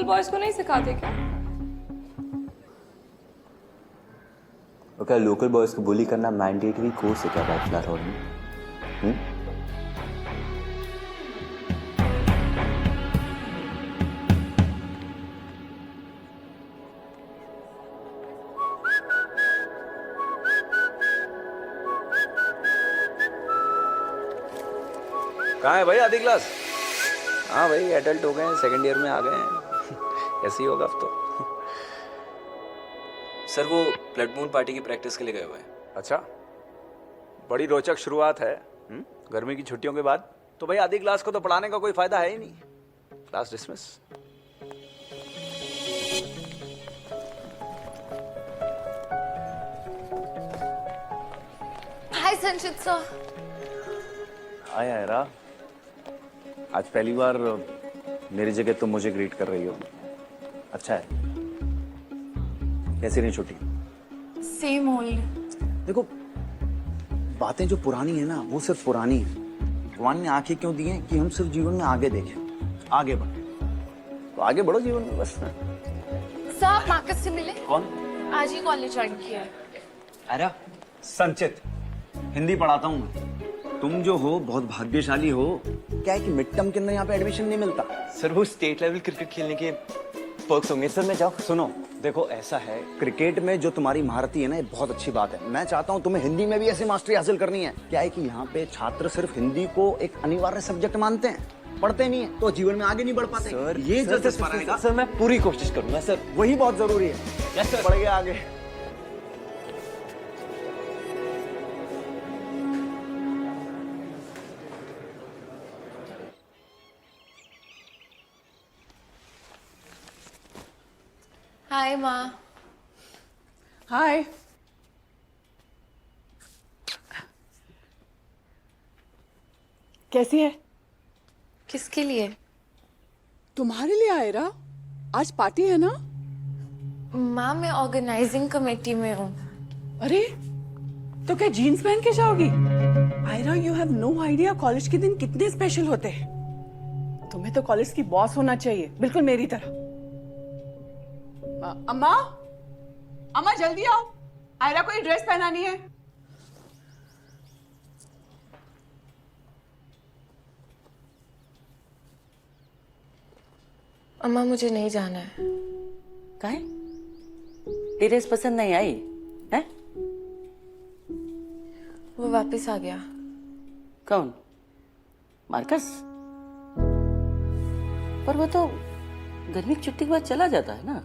Local boys को नहीं सिखाते क्या? और क्या लोकल बॉयज को बुली करना मैंडेटरी कोर्स है क्या वाइट फ्लावर हॉल में? कहाँ है भाई आधी क्लास? हाँ भाई एडल्ट हो गए हैं, सेकंड ईयर में आ गए हैं। ऐसे ही होगा अब तो। सर वो ब्लड मून पार्टी की प्रैक्टिस के लिए गए हुए हैं। अच्छा, बड़ी रोचक शुरुआत है गर्मी की छुट्टियों के बाद। तो भाई आधी क्लास को तो पढ़ाने का कोई फायदा है ही नहीं। Class dismiss. हाय संचित सर। हाय आयरा, आज पहली बार मेरी जगह तुम मुझे ग्रीट कर रही हो। अच्छा है। कैसी रही छुट्टी? Same old. देखो, बातें जो पुरानी है ना वो सिर्फ पुरानी है। भगवान ने आंखें क्यों दी हैं कि हम सिर्फ जीवन में आगे देखें, आगे बढ़े। तो आगे बढ़ो जीवन में बस। सर आप मार्कस से मिले? कौन? आज ही कॉलेज ज्वाइन किया है। अरे संचित, हिंदी पढ़ाता हूँ मैं। तुम जो हो बहुत भाग्यशाली हो। क्या है कि मिड टर्म के अंदर यहाँ पे एडमिशन नहीं मिलता। सर वो स्टेट लेवल क्रिकेट खेलने के पर्क्स होंगे सर। मैं जाऊँ? सुनो, देखो ऐसा है, क्रिकेट में जो तुम्हारी महारती है ना, ये बहुत अच्छी बात है। मैं चाहता हूँ तुम्हें हिंदी में भी ऐसी मास्टरी हासिल करनी है। क्या है कि यहाँ पे छात्र सिर्फ हिंदी को एक अनिवार्य सब्जेक्ट मानते हैं, पढ़ते नहीं है, तो जीवन में आगे नहीं बढ़ पाते। सर ये जल्द से रहेगा। सर मैं पूरी कोशिश करूंगा सर। वही बहुत जरूरी है। Yes sir. बढ़ गया आगे। हाय माँ। हाय। कैसी है? किसके लिए? तुम्हारे लिए आयरा, आज पार्टी है ना? माँ मैं ऑर्गेनाइजिंग कमेटी में हूँ। अरे तो क्या जीन्स पहन के जाओगी? Aira you have no idea college के दिन कितने स्पेशल होते हैं। तुम्हें तो कॉलेज की बॉस होना चाहिए, बिल्कुल मेरी तरह। अम्मा, अम्मा जल्दी आओ, आयरा को ये ड्रेस पहनानी है। अम्मा मुझे नहीं जाना है। काहे? ड्रेस पसंद नहीं आई है? वो वापस आ गया। कौन? मार्कस? पर वो तो गर्मी की छुट्टी के बाद चला जाता है ना।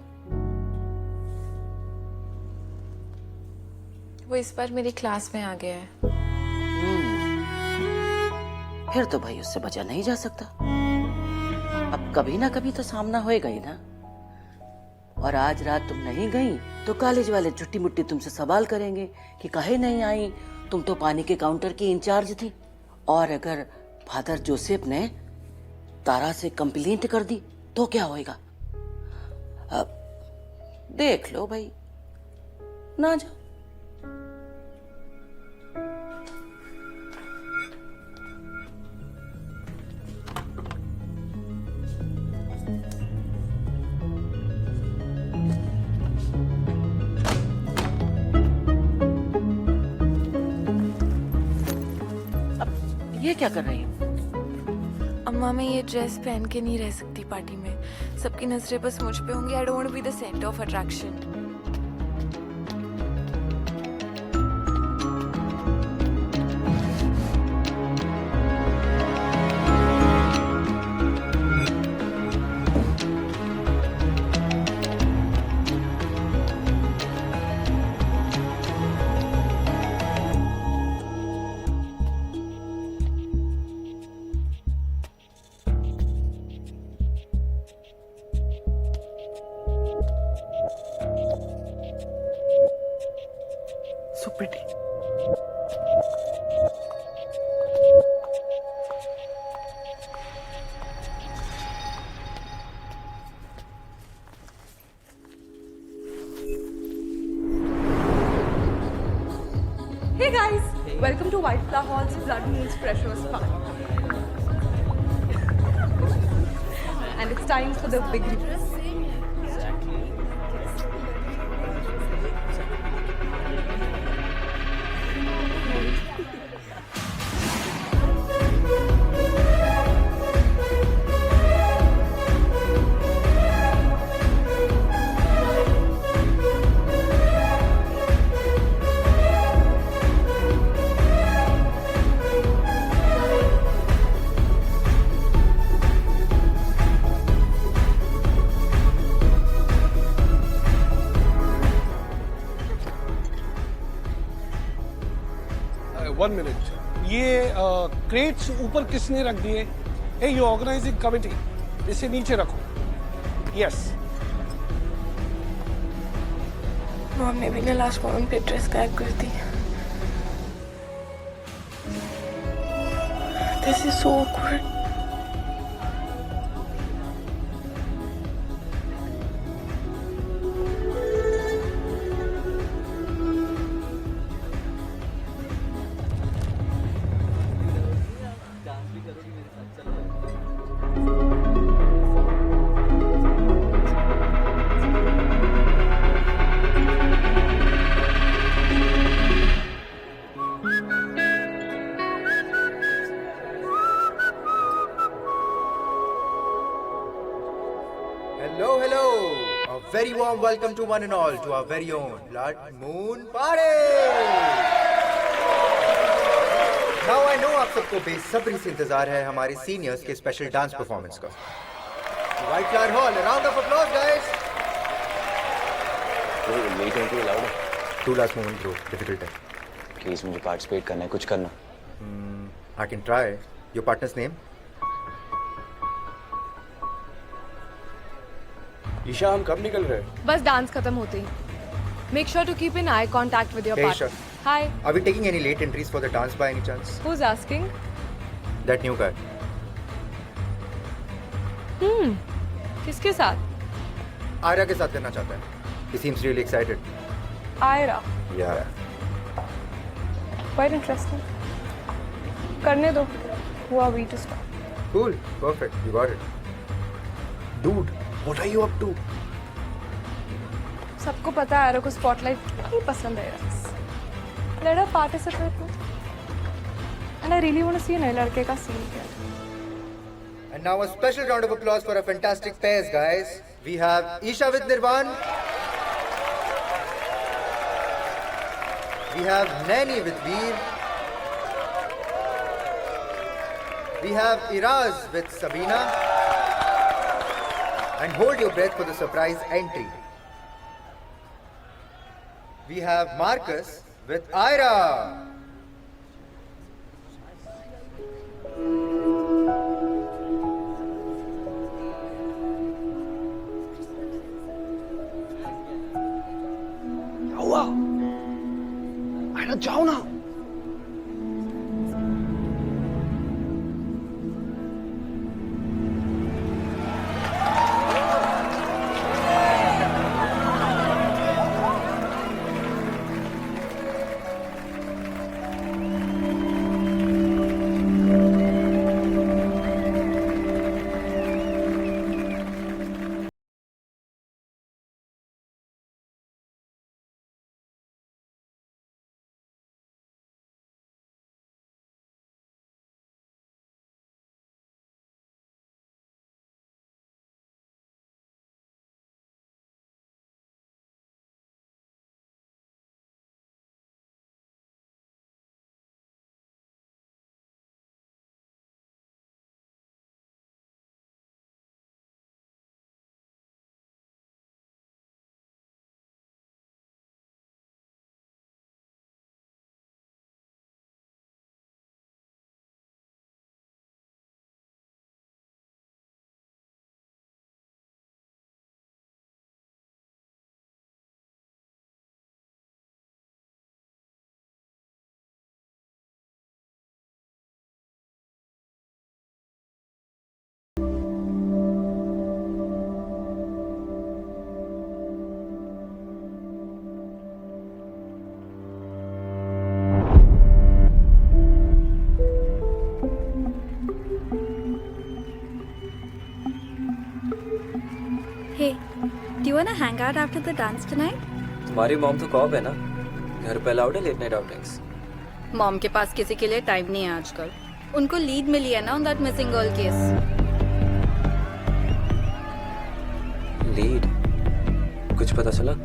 वो इस बार मेरी क्लास में आ गया है। फिर तो भाई उससे बचा नहीं जा सकता। अब कभी ना कभी तो सामना होएगा ही ना। और आज रात तुम नहीं गई तो कॉलेज वाले छुट्टी मुट्टी तुमसे सवाल करेंगे कि काहे नहीं आई, तुम तो पानी के काउंटर की इंचार्ज थी। और अगर फादर जोसेफ ने तारा से कंप्लेंट कर दी तो क्या होएगा? अब देख लो भाई, ना जाओ। ये क्या कर रही हो? अम्मा मैं ये ड्रेस पहन के नहीं रह सकती पार्टी में। सबकी नजरें बस मुझ पे होंगी। I don't want to be the centre of attraction. So pretty. Hey guys, welcome to White Flower Hall's Blood Moon's Precious Party. And it's time for the big reveal. 1 minute, ये crates ऊपर किसने रख दिए? ए ये organising committee, इसे नीचे रखो। Yes. Mom ने भी ना लास्ट मोमेंट पे ड्रेस गायब कर दी। This is so awkward. Hello, hello. A very warm welcome to one and all to our very own Blood Moon Party. Now I know आप सबको बेसब्री से इंतजार है हमारे सीनियर्स के स्पेशल डांस परफॉर्मेंस का। White Flower Hall, a round of applause, guys. Late entry allowed है? Two last moment bro, difficult है. प्लीज मुझे पार्टिसिपेट करना है, कुछ करना। I can try. Your partner's name? Isha, हम कब निकल रहे हैं? बस डांस खत्म होते ही। Make sure to keep an eye contact with your Hey, partner. Isha. Hi. Are we taking any late entries for the dance by any chance? Who's asking? That new guy. किसके साथ? आर्या के साथ करना चाहता है. He seems really excited. Ayra. Yeah. Quite interesting. करने दो। Who are we to stop? Cool. Perfect. You got it. Dude, what are you up to? सबको पता है आयरा को स्पॉटलाइट कितनी पसंद है। Let her participate with. And I really want to see नए लड़के का scene क्या है। And now a special round of applause for our fantastic pairs, guys. We have Isha with Nirvan. We have Naini with Veer. We have Iraz with Sabina. And hold your breath for the surprise entry. We have Marcus with Ira. हुआ? आयरा जाओ ना। Hey, do you wanna hang out after the dance tonight? तुम्हारी mom तो corp है ना, घर पे allowed है लेट नाइट आउटिंग्स? मॉम के पास किसी के लिए टाइम नहीं है आजकल। उनको लीड मिली है ना on that missing girl case. Lead? कुछ पता चला?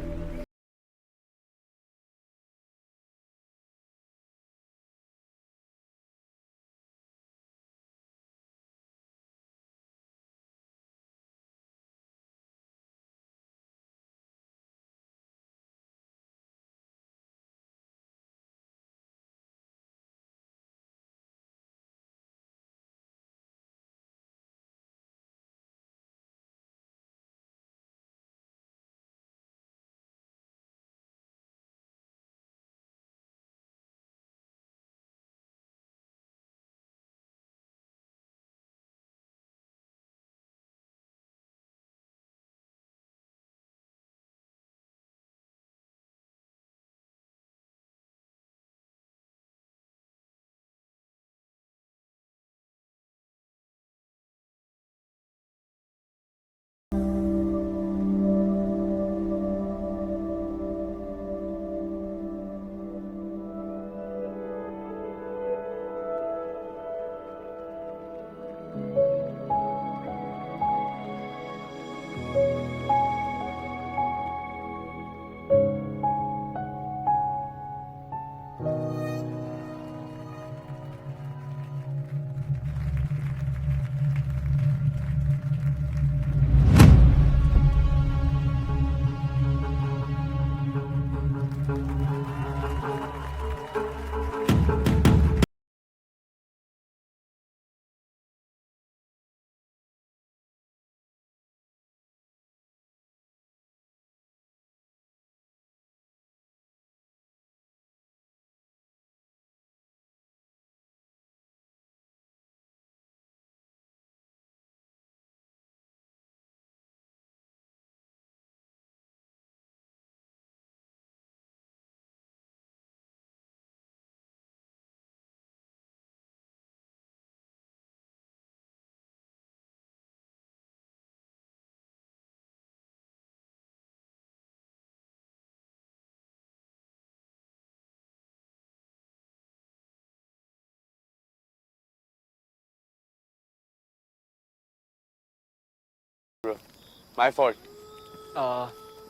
My fault.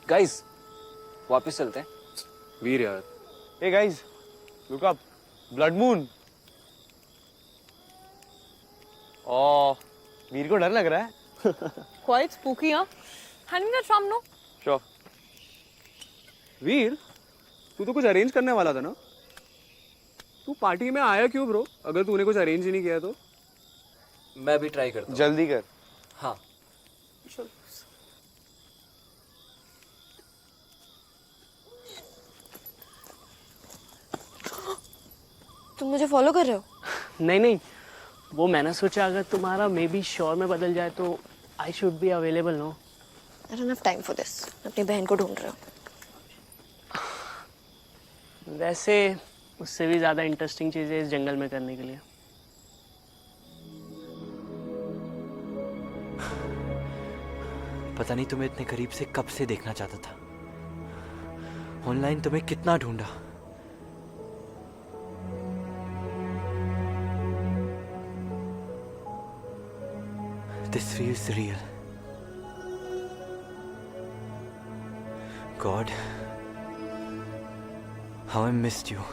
गाइस वापस चलते हैं। वीर यार। Hey guys look up, blood moon. Oh Veer को डर लग रहा है। क्वाइट स्पूकी, हाँ? Hand me that from no. Sure. Veer तू तो कुछ अरेंज करने वाला था ना? तू पार्टी में आया क्यों ब्रो, अगर तूने कुछ अरेंज ही नहीं किया तो? मैं भी ट्राई करता हूँ। जल्दी कर। हाँ। तुम मुझे फॉलो कर रहे हो? नहीं नहीं, वो मैंने सोचा अगर तुम्हारा मे बी श्योर में बदल जाए तो I should be available no. I don't have time for this. अपनी बहन को ढूंढ रहे हो? वैसे उससे भी ज़्यादा इंटरेस्टिंग चीज़ें इस जंगल में करने के लिए। पता नहीं तुम्हें इतने करीब से कब से देखना चाहता था। ऑनलाइन तुम्हें कितना ढूंढा। This feels real. God, how I missed you.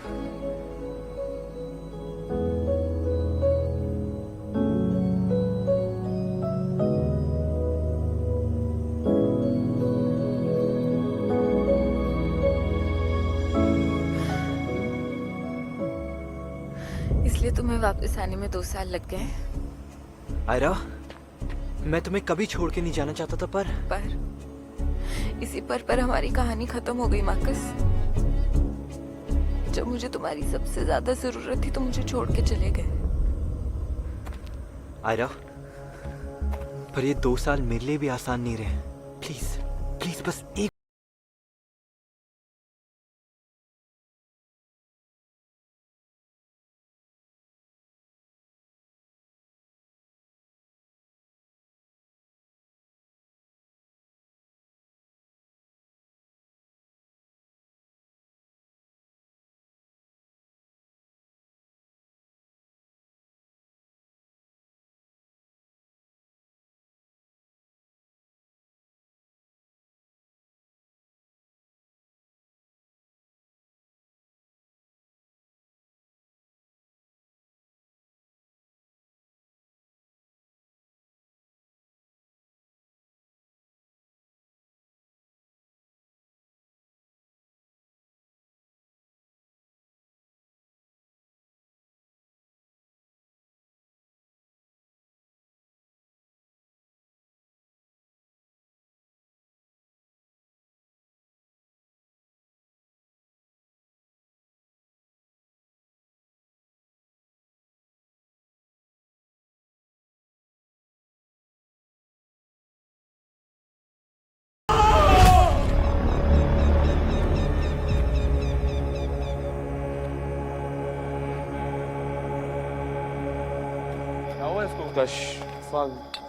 इसलिए तुम्हें वापस आने में 2 साल लग गए। आयरा, मैं तुम्हें कभी छोड़ के नहीं जाना चाहता था, पर इसी पर हमारी कहानी खत्म हो गई मार्कस। जब मुझे तुम्हारी सबसे ज्यादा जरूरत थी तो मुझे छोड़ के चले गए। आयरा, पर ये 2 साल मेरे लिए भी आसान नहीं रहे। प्लीज प्लीज बस एक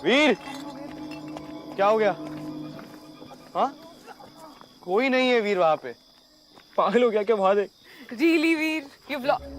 वीर क्या हो गया? हाँ कोई नहीं है वीर वहां पे। पागल हो गया क्या? वहां देख। Really, वीर? You've lost.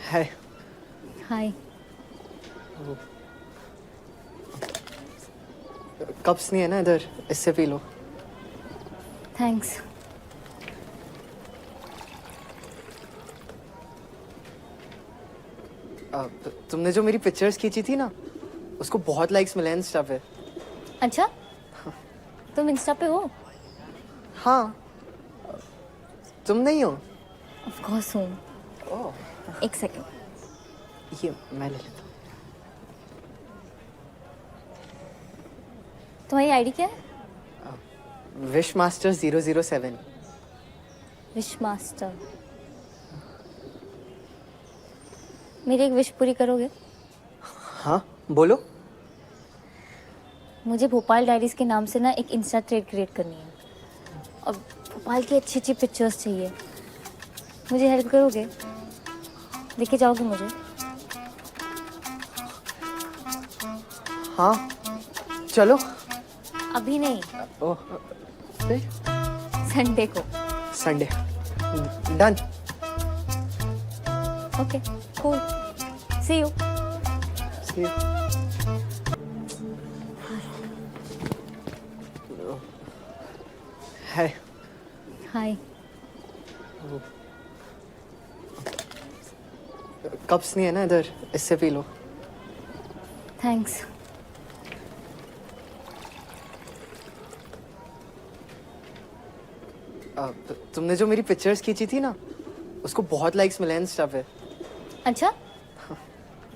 हाय। हाय। कप्स नहीं है ना इधर, इससे पी लो। थैंक्स। तुमने जो मेरी पिक्चर्स खींची थी ना, उसको बहुत लाइक्स मिले हैं इंस्टा पे। अच्छा, तुम इंस्टा पे हो? हाँ, तुम नहीं हो? ऑफ कोर्स हूँ। ओह, एक सेकंड, ये मैं ले लेता हूँ। तुम्हारी आईडी क्या है? Wish master 007। Wish master. मेरी एक विश पूरी करोगे? हाँ, बोलो। मुझे भोपाल डायरीज के नाम से ना एक इंस्टा थ्रेड क्रिएट करनी है और भोपाल की अच्छी अच्छी पिक्चर्स चाहिए। मुझे हेल्प करोगे? लेके जाओगे मुझे? हाँ, चलो। अभी नहीं, ओह, फिर? संडे को। Sunday. Done. Okay, cool. See you. See you. Hi. Hi. Cups नहीं है ना इधर, इससे पी लो। थैंक्स। तुमने जो मेरी पिक्चर्स खींची थी ना, उसको बहुत लाइक्स मिले हैं इंस्टा पे। अच्छा,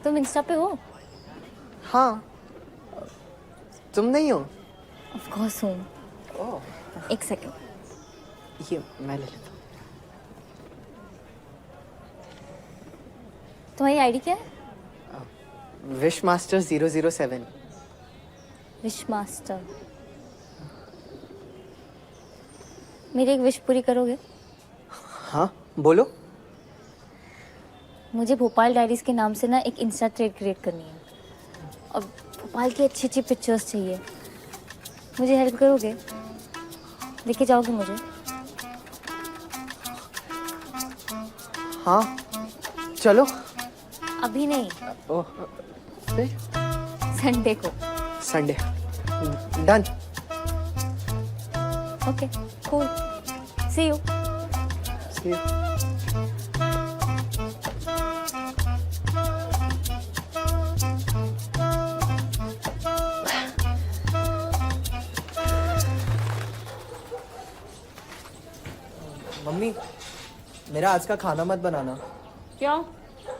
तुम इंस्टा पे हो? हाँ, तुम नहीं हो? ऑफ कोर्स हूँ। ओह, एक सेकंड, ये मैं ले लेता हूँ। तुम्हारी आईडी क्या है? Wish master 007। Wish master. मेरी एक विश पूरी करोगे? हाँ, बोलो। मुझे भोपाल डायरीज के नाम से ना एक इंस्टा थ्रेड क्रिएट करनी है और भोपाल की अच्छी अच्छी पिक्चर्स चाहिए। मुझे हेल्प करोगे? लेके जाओगे मुझे? हाँ, चलो। अभी नहीं, ओह, फिर? संडे को। Sunday. Done. Okay, cool. See you. See you. Mummy, मेरा आज का खाना मत बनाना। क्यों?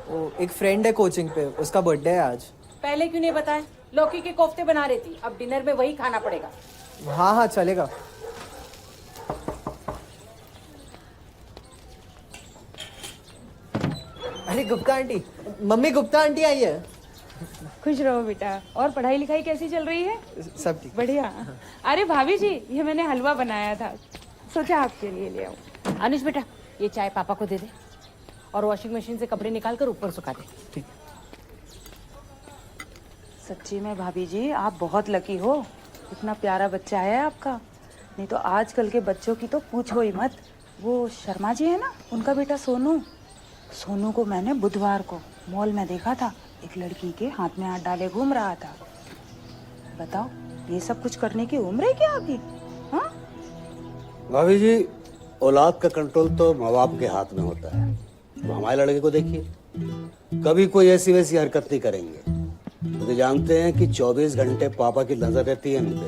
वो एक फ्रेंड है कोचिंग पे, उसका बर्थडे है आज। पहले क्यों नहीं बताया? लौकी के कोफ्ते बना रही थी, अब डिनर में वही खाना पड़ेगा। हाँ हाँ, चलेगा। अरे Gupta aunty, mummy Gupta aunty आई है। खुश रहो बेटा। और पढ़ाई लिखाई कैसी चल रही है? सब ठीक। बढ़िया। अरे भाभी जी, ये मैंने हलवा बनाया था, सोचा आपके लिए ले आऊं। अनुज बेटा, ये चाय पापा को दे दे और वॉशिंग मशीन से कपड़े निकाल कर ऊपर सुखा दे। ठीक। सच्ची में भाभी जी, आप बहुत लकी हो, इतना प्यारा बच्चा है आपका। नहीं तो आजकल के बच्चों की तो पूछो ही मत। वो शर्मा जी है ना, उनका बेटा सोनू, सोनू को मैंने बुधवार को मॉल में देखा था, एक लड़की के हाथ में हाथ डाले घूम रहा था। बताओ, ये सब कुछ करने की उम्र है क्या अभी? हाँ भाभी जी, औलाद का कंट्रोल तो माँ बाप के हाथ में होता है। तो हमारे लड़के को देखिए, कभी कोई ऐसी वैसी हरकत नहीं करेंगे। मुझे जानते हैं कि 24 घंटे पापा की नजर रहती है उन पे,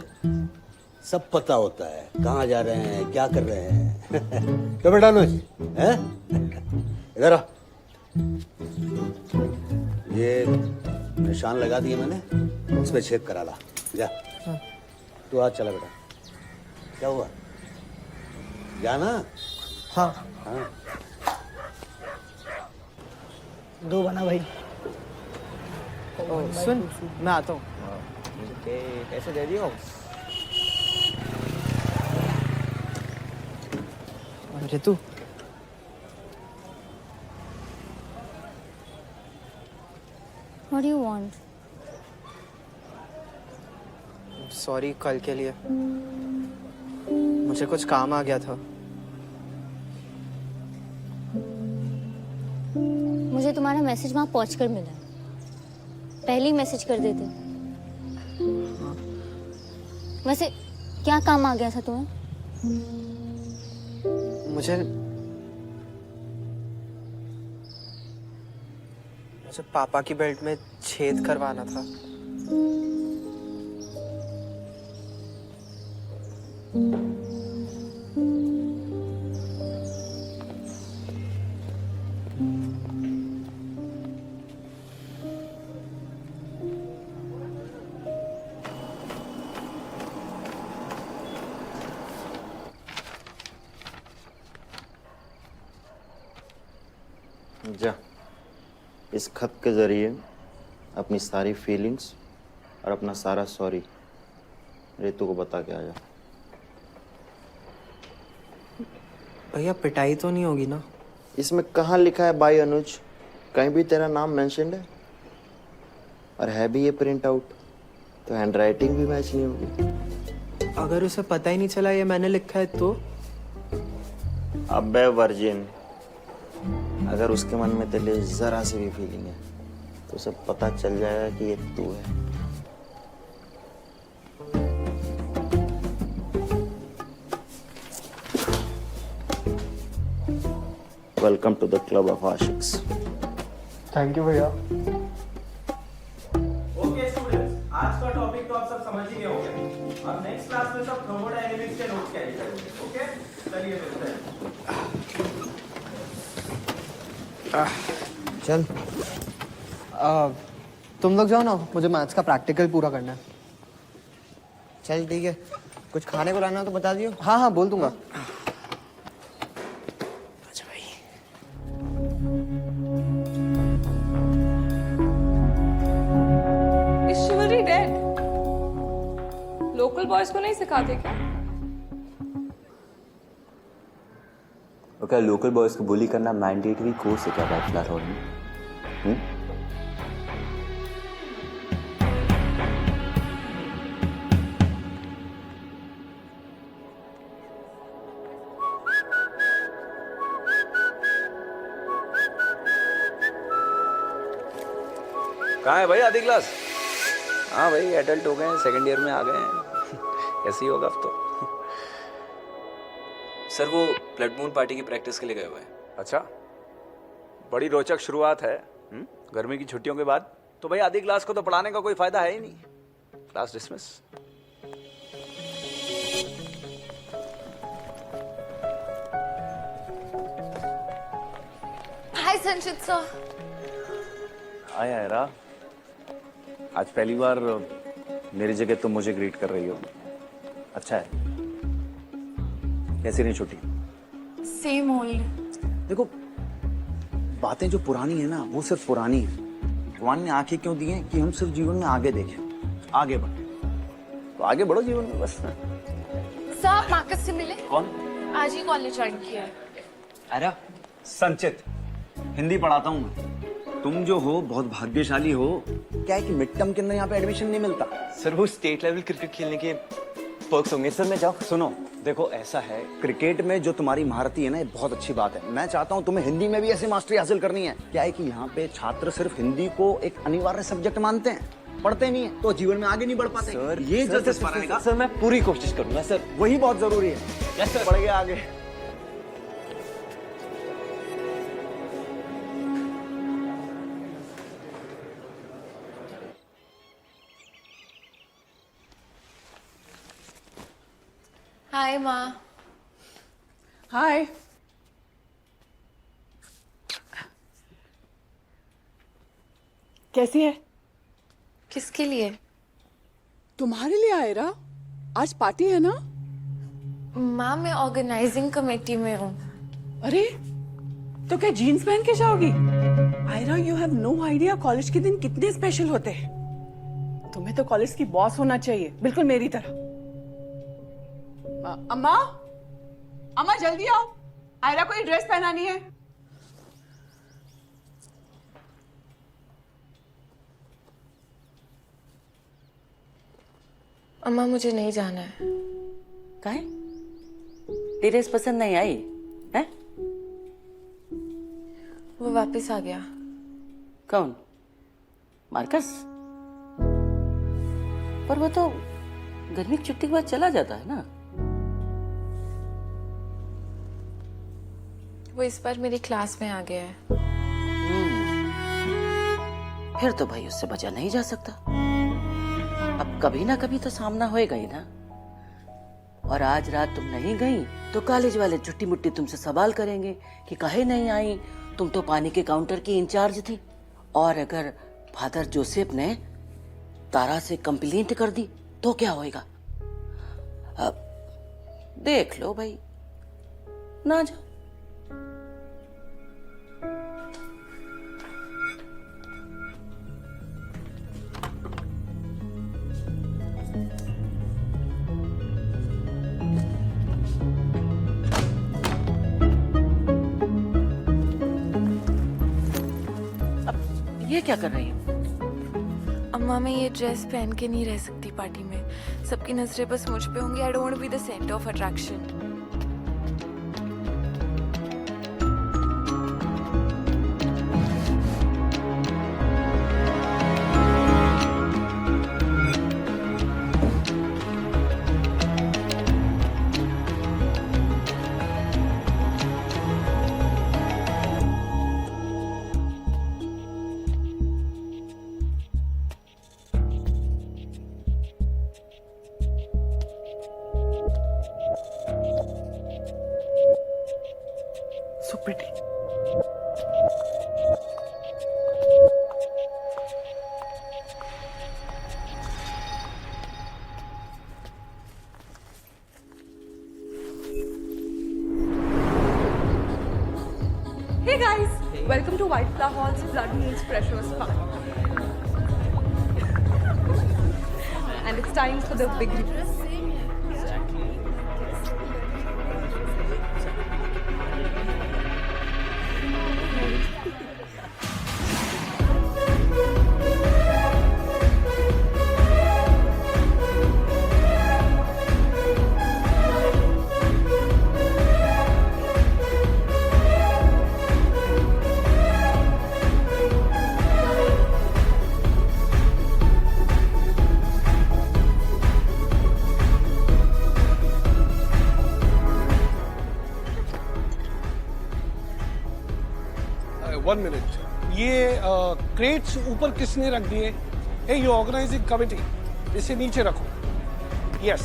सब पता होता है कहाँ जा रहे हैं, क्या कर रहे हैं। तो बेटा अनुज, हैं? इधर आ। ये निशान लगा दिए मैंने, इस पे छेद करा ला। जा, तू आज चला बेटा। क्या हुआ? जाना? हाँ। हाँ। दो बना भाई। सुन, मैं आता हूँ। कैसे दे दियो? अरे तू What do you want? Sorry कल के लिए, मुझे कुछ काम आ गया था। मुझे तुम्हारा मैसेज वहां पहुंचकर मिला, पहले ही मैसेज कर देते। वैसे क्या काम आ गया था तुम्हें? मुझे पापा की बेल्ट में छेद करवाना था। जा, इस खत के जरिए अपनी सारी फीलिंग्स और अपना सारा सॉरी रितु को बता के आ जा। भैया पिटाई तो नहीं होगी ना? इसमें कहाँ लिखा है बाय अनुज? कहीं भी तेरा नाम मेंशन्ड है? और है भी ये प्रिंट आउट, तो हैंडराइटिंग भी मैच नहीं होगी। अगर उसे पता ही नहीं चला ये मैंने लिखा है तो? अबे वर्जिन, अगर उसके मन में तेरे लिए जरा सी भी फीलिंग है तो उसे पता चल जाएगा कि ये तू है। Welcome to the club of आशिक्स। थैंक यू भैया। ओके स्टूडेंट्स, आज का टॉपिक तो आप सब समझ ही गए होंगे। अब नेक्स्ट क्लास में सब थर्मोडायनेमिक्स के नोट्स कैरी करेंगे। ओके, चलिए मिलते हैं। चल तुम लोग जाओ ना, मुझे मैथ्स का प्रैक्टिकल पूरा करना है। चल ठीक है, कुछ खाने को लाना हो तो बता दियो। हाँ हाँ बोल दूंगा। Is chivalry dead? Local boys को नहीं सिखाते क्या? और क्या लोकल बॉयज को बुली करना मैंडेटरी कोर्स है क्या बैचलर हॉल में? कहाँ है भाई आधी क्लास? हाँ भाई, एडल्ट हो गए हैं, सेकंड ईयर में आ गए हैं। ऐसे ही होगा अब तो। सर वो ब्लड मून पार्टी की प्रैक्टिस के लिए गए हुए हैं। अच्छा, बड़ी रोचक शुरुआत है गर्मी की छुट्टियों के बाद। तो भाई आधी क्लास को तो पढ़ाने का कोई फायदा है ही नहीं। Class dismiss. हाय संचित सर। आया है रा, आज पहली बार मेरी जगह तुम मुझे ग्रीट कर रही हो। अच्छा है। कैसी रही छुट्टी? Same old. देखो, बातें जो पुरानी है ना वो सिर्फ पुरानी है। भगवान ने आंखें क्यों दी हैं कि हम सिर्फ जीवन में आगे देखें, आगे बढ़े। तो आगे बढ़ो जीवन में बस। सर आप मार्कस से मिले? कौन? आज ही कॉलेज ज्वाइन किया है। अरे संचित, हिंदी पढ़ाता हूँ मैं। तुम जो हो बहुत भाग्यशाली हो। क्या है कि मिड टर्म के अंदर यहाँ पे एडमिशन नहीं मिलता। सर वो स्टेट लेवल क्रिकेट खेलने के पर्क्स होंगे। सर मैं जाऊँ? सुनो, देखो ऐसा है, क्रिकेट में जो तुम्हारी महारती है ना ये बहुत अच्छी बात है। मैं चाहता हूँ तुम्हें हिंदी में भी ऐसी मास्टरी हासिल करनी है। क्या है कि यहाँ पे छात्र सिर्फ हिंदी को एक अनिवार्य सब्जेक्ट मानते हैं, पढ़ते नहीं है, तो जीवन में आगे नहीं बढ़ पाते। सर ये सर, जस्टिस बनाएगा। सर मैं पूरी कोशिश करूंगा सर। वही बहुत जरूरी है। Yes sir. बढ़ गया आगे। हाय माँ। हाय। कैसी है? किसके लिए? तुम्हारे लिए आयरा, आज पार्टी है ना? माँ मैं ऑर्गेनाइजिंग कमेटी में हूँ। अरे तो क्या जीन्स पहन के जाओगी? Aira you have no idea college के दिन कितने स्पेशल होते हैं। तुम्हें तो कॉलेज की बॉस होना चाहिए, बिल्कुल मेरी तरह। अम्मा, अम्मा जल्दी आओ, आयरा को ये ड्रेस पहनानी है। अम्मा मुझे नहीं जाना है। काहे? ड्रेस पसंद नहीं आई है? वो वापस आ गया। कौन? मार्कस? पर वो तो गर्मी की छुट्टी के बाद चला जाता है ना। वो इस बार मेरी क्लास में आ गया है। फिर तो भाई उससे बचा नहीं जा सकता। अब कभी ना कभी तो सामना होएगा ही ना। और आज रात तुम नहीं गई तो कॉलेज वाले छुट्टी मुट्टी तुमसे सवाल करेंगे कि काहे नहीं आई, तुम तो पानी के काउंटर की इंचार्ज थी। और अगर फादर जोसेफ ने तारा से कंप्लेंट कर दी तो क्या होएगा? अब देख लो भाई, ना जाओ। ये क्या कर रही हो? अम्मा मैं ये ड्रेस पहन के नहीं रह सकती पार्टी में। सबकी नजरें बस मुझ पे होंगी। I don't want to be the centre of attraction. So pretty. Hey guys, welcome to White Flower Hall's Blood Means Pressure Spa. And it's time for the big reveal. One minute, ये crates ऊपर किसने रख दिए? हे ये organising committee, इसे नीचे रखो। Yes.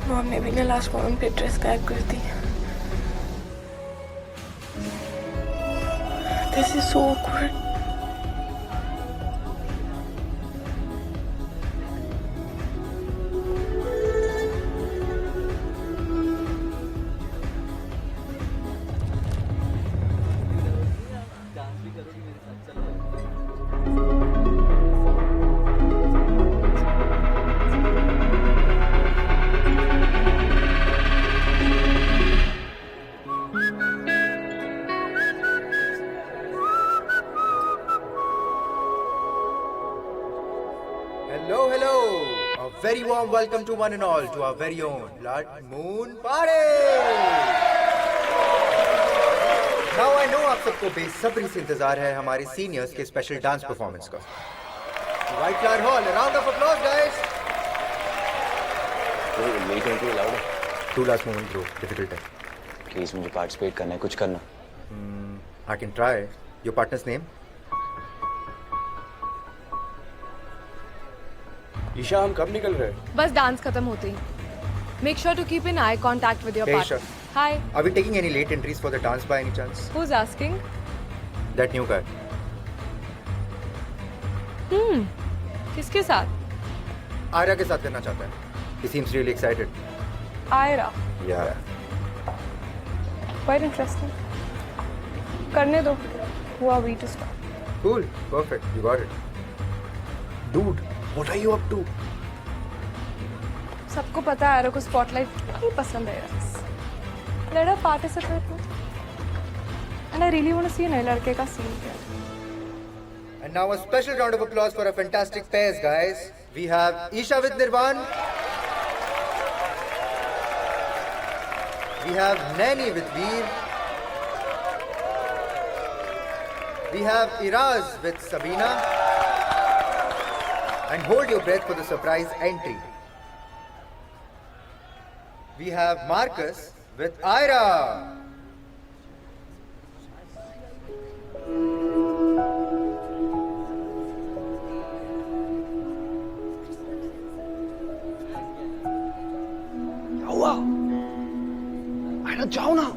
Mom ने भी ना लास्ट मोमेंट पे ड्रेस गायब कर दी। This is so awkward. Hello, hello. A very warm welcome to one and all to our very own Blood Moon Party. Now I know आप सबको बेसब्री से इंतजार है हमारे सीनियर्स के स्पेशल डांस परफॉर्मेंस का। White Flower Hall, a round of applause, guys. Late entry allowed है? Two last moment, bro. Difficult है। प्लीज मुझे पार्टिसिपेट करना है, कुछ करना। I can try. Your partner's name? Isha, हम कब निकल रहे हैं? बस डांस खत्म होते ही। Make sure to keep in eye contact with your Hey, partner. Isha. Hi. Are we taking any late entries for the dance by any chance? Who's asking? That new guy. किसके साथ? आर्या के साथ करना चाहता है। He seems really excited. Ayra. Yeah. Quite interesting. करने दो. Who are we to stop? Cool. Perfect. You got it. Dude, what are you up to? सबको पता है आयरा को स्पॉटलाइट नहीं पसंद है। Let her participate. And I really want to see नए लड़के का scene क्या है। And now a special round of applause for our fantastic pairs, guys. We have Isha with Nirvan. We have Naini with Veer. We have Iraz with Sabina. And hold your breath for the surprise entry. We have Marcus with Ira. क्या हुआ? आयरा जाओ ना.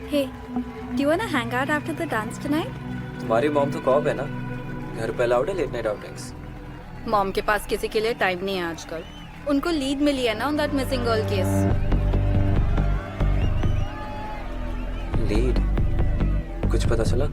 Hey, do you wanna hang out after the dance tonight? तुम्हारी mom तो corp है ना, घर पे अलाउड है लेट नाइट आउटिंग्स? मॉम के पास किसी के लिए टाइम नहीं है आजकल. उनको लीड मिली है ना on that missing girl case. Lead? कुछ पता चला?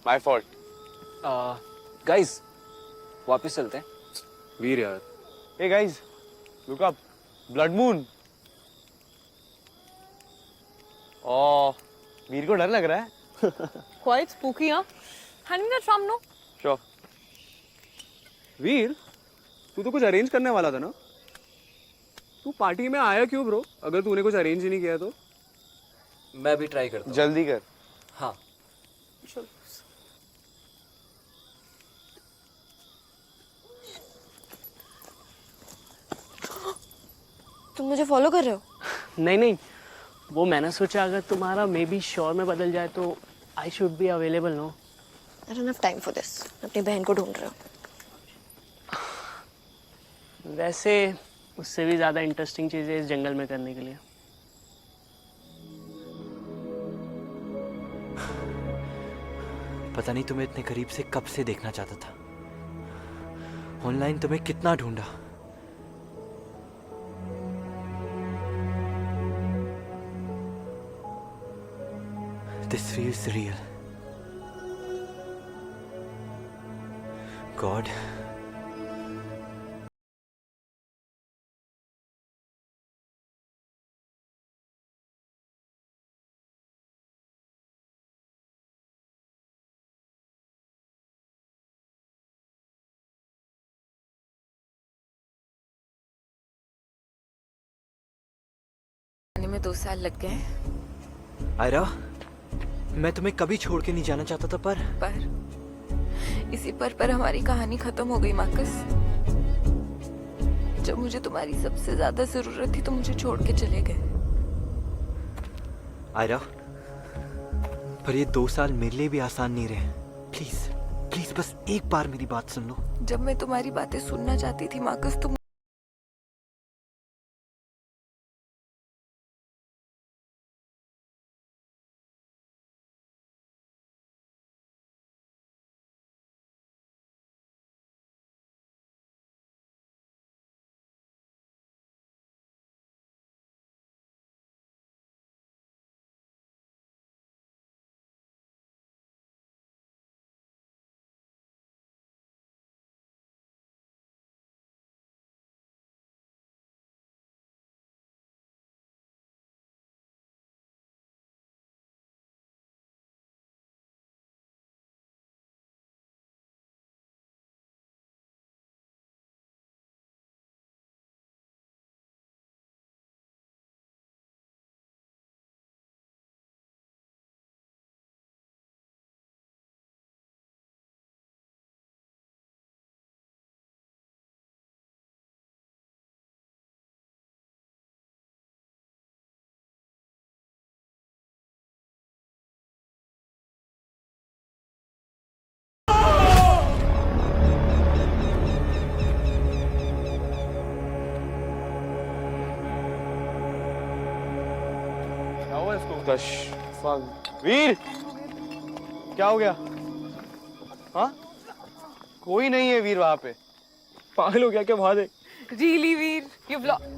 My fault. गाइस वापस चलते हैं. वीर यार. Hey guys, look up. Blood moon. वीर को डर लग रहा है. Quite spooky, huh? Hand me that tram, no? Sure. वीर, तू तो कुछ अरेंज करने वाला था ना? तू पार्टी में आया क्यों ब्रो? अगर तूने कुछ अरेंज ही नहीं किया तो? मैं भी ट्राई करता हूँ। जल्दी कर। हाँ। तुम मुझे फॉलो कर रहे हो? नहीं नहीं, वो मैंने सोचा अगर तुम्हारा मे बी श्योर में बदल जाए तो I should be available no. I don't have time for this. अपनी बहन को ढूंढ रहे हो। वैसे उससे भी ज़्यादा इंटरेस्टिंग चीज़ें इस जंगल में करने के लिए। पता नहीं तुम्हें इतने करीब से कब से देखना चाहता था। ऑनलाइन तुम्हें कितना ढूंढा। This feels real. God. आने में 2 साल लग गए। आयरा, मैं तुम्हें कभी छोड़ के नहीं जाना चाहता था, पर इसी पर हमारी कहानी खत्म हो गई मार्कस। जब मुझे तुम्हारी सबसे ज्यादा जरूरत थी तो मुझे छोड़ के चले गए। आयरा, पर ये 2 साल मेरे लिए भी आसान नहीं रहे। प्लीज प्लीज बस एक बार मेरी बात सुन लो। जब मैं तुम्हारी बातें सुनना चाहती थी मार्कस, तुम वीर, क्या हो गया? हाँ? कोई नहीं है वीर वहां पे। पागल हो गया क्या? वहां देख। Really Veer, you block.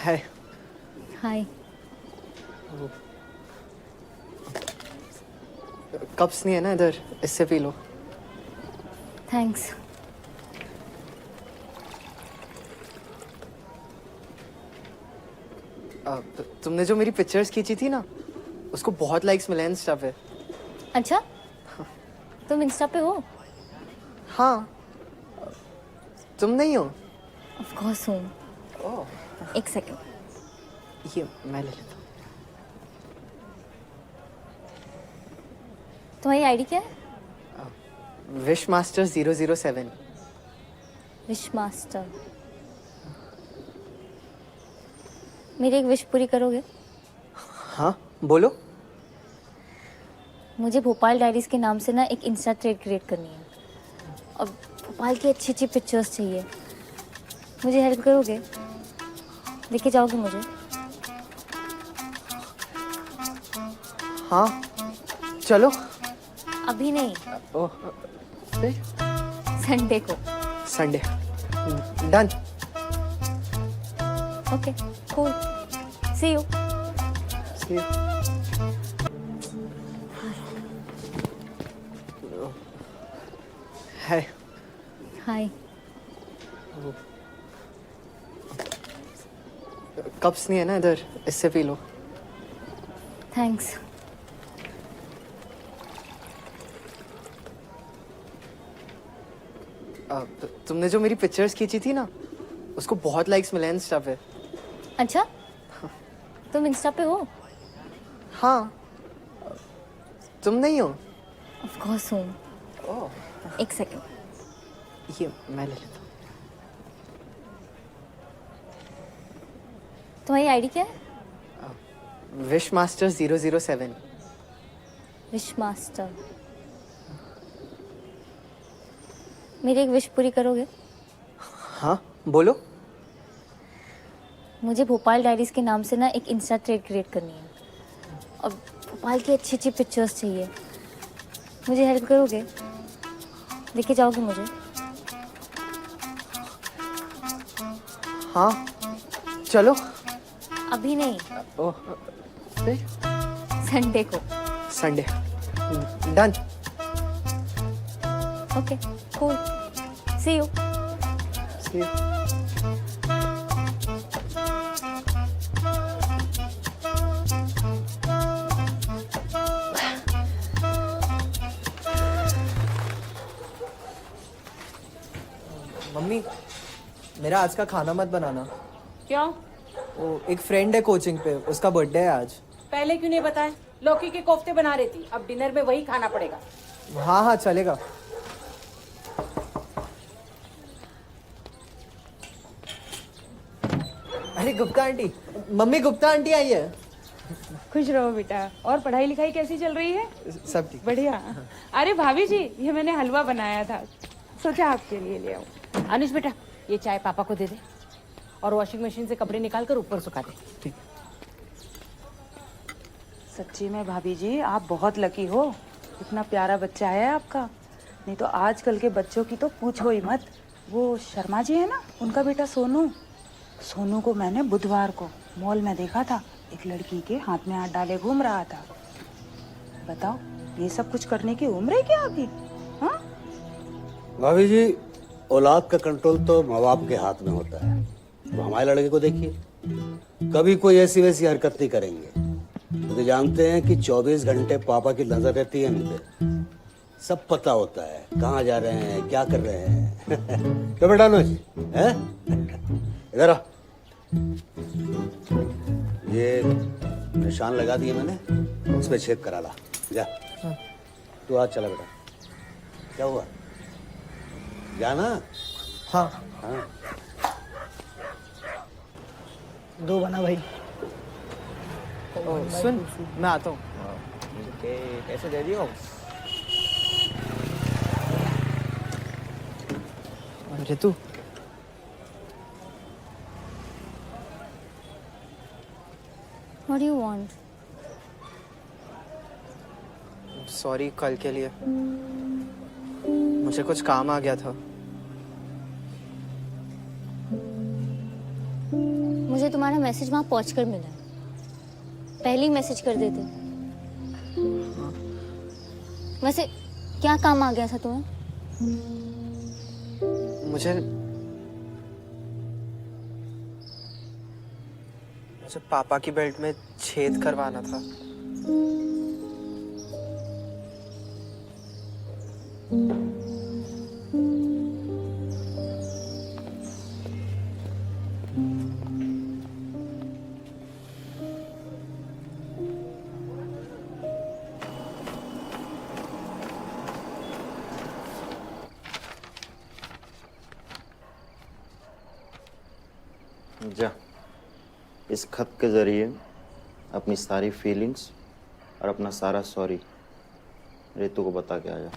Hi. Hi. Cups नहीं है ना इधर, इससे पी लो। थैंक्स। तुमने जो मेरी पिक्चर्स खींची थी ना, उसको बहुत लाइक्स मिले हैं इंस्टा पे। अच्छा, तुम इंस्टा पे हो? हाँ, तुम नहीं हो? ऑफ कोर्स हूँ। ओह, एक सेकंड। ये मैं ले लेता हूँ। तुम्हारी आईडी क्या है? Wish master 007। Wish master. मेरी एक विश पूरी करोगे? हाँ, बोलो। मुझे भोपाल डायरीज के नाम से ना एक इंस्टा थ्रेड क्रिएट करनी है और भोपाल की अच्छी अच्छी पिक्चर्स चाहिए। मुझे हेल्प करोगे? लेके जाओगे मुझे? हाँ, चलो। अभी नहीं, ओह, फिर संडे को। Sunday. Done. Okay, cool. See you. See you. Hi. Hi. Cups नहीं है ना इधर, इससे पी लो। थैंक्स। तुमने जो मेरी पिक्चर्स खींची थी ना, उसको बहुत लाइक्स मिले हैं इंस्टा पे। अच्छा, तुम इंस्टा पे हो? हाँ, तुम नहीं हो? ऑफ कोर्स हूँ। ओह, एक सेकंड। ये मैं ले लेता हूँ। तुम्हारी आईडी क्या है? Wish master 007। Wish master. मेरी एक विश पूरी करोगे? हाँ, बोलो। मुझे भोपाल डायरीज के नाम से ना एक इंस्टा थ्रेड क्रिएट करनी है और भोपाल की अच्छी अच्छी पिक्चर्स चाहिए। मुझे हेल्प करोगे? लेके जाओगे मुझे? हाँ, चलो। अभी नहीं, ओह, फिर संडे को। Sunday. Done. Okay, cool. See you. See you. Mummy, मेरा आज का खाना मत बनाना। क्यों? वो एक फ्रेंड है कोचिंग पे, उसका बर्थडे है आज। पहले क्यों नहीं बताया? लौकी के कोफ्ते बना रही थी, अब डिनर में वही खाना पड़ेगा। हाँ हाँ चलेगा। अरे Gupta aunty, mummy Gupta aunty आई है। खुश रहो बेटा। और पढ़ाई लिखाई कैसी चल रही है? सब ठीक। बढ़िया। अरे भाभी जी, ये मैंने हलवा बनाया था, सोचा आपके लिए ले आऊं। अनुष बेटा, ये चाय पापा को दे दे और वॉशिंग मशीन से कपड़े निकाल कर ऊपर सुखा दे। ठीक। सच्ची में भाभी जी, आप बहुत लकी हो। इतना प्यारा बच्चा है आपका। नहीं तो आजकल के बच्चों की तो पूछो ही मत। वो शर्मा जी है ना, उनका बेटा सोनू। सोनू को मैंने बुधवार को मॉल में देखा था, एक लड़की के हाथ में हाथ डाले घूम रहा था। बताओ, ये सब कुछ करने की उम्र है क्या अभी? हाँ? भाभी जी, औलाद का कंट्रोल तो माँ बाप के हाथ में होता है। तो हमारे लड़के को देखिए, कभी कोई ऐसी वैसी हरकत नहीं करेंगे, क्योंकि जानते हैं कि 24 घंटे पापा की नजर रहती है इन पे। सब पता होता है कहाँ जा रहे हैं, क्या कर रहे हैं। तो बेटा अनुज, हैं? इधर आ। ये निशान लगा दिए मैंने, उस पर चेक करा ला। जा, तू आज चला बेटा। क्या हुआ? जाना? हाँ। हाँ। दो बना भाई। ओ, सुन, मैं आता हूँ। कैसे दे दियो? अरे तू What do you want? Sorry कल के लिए, मुझे कुछ काम आ गया था। मुझे तुम्हारा मैसेज वहां पहुंचकर मिला। पहले ही मैसेज कर देते। वैसे क्या काम आ गया था तुम्हें? मुझे पापा की बेल्ट में छेद करवाना था। जा इस खत के जरिए अपनी सारी फीलिंग्स और अपना सारा सॉरी रितु को बता के आ जा।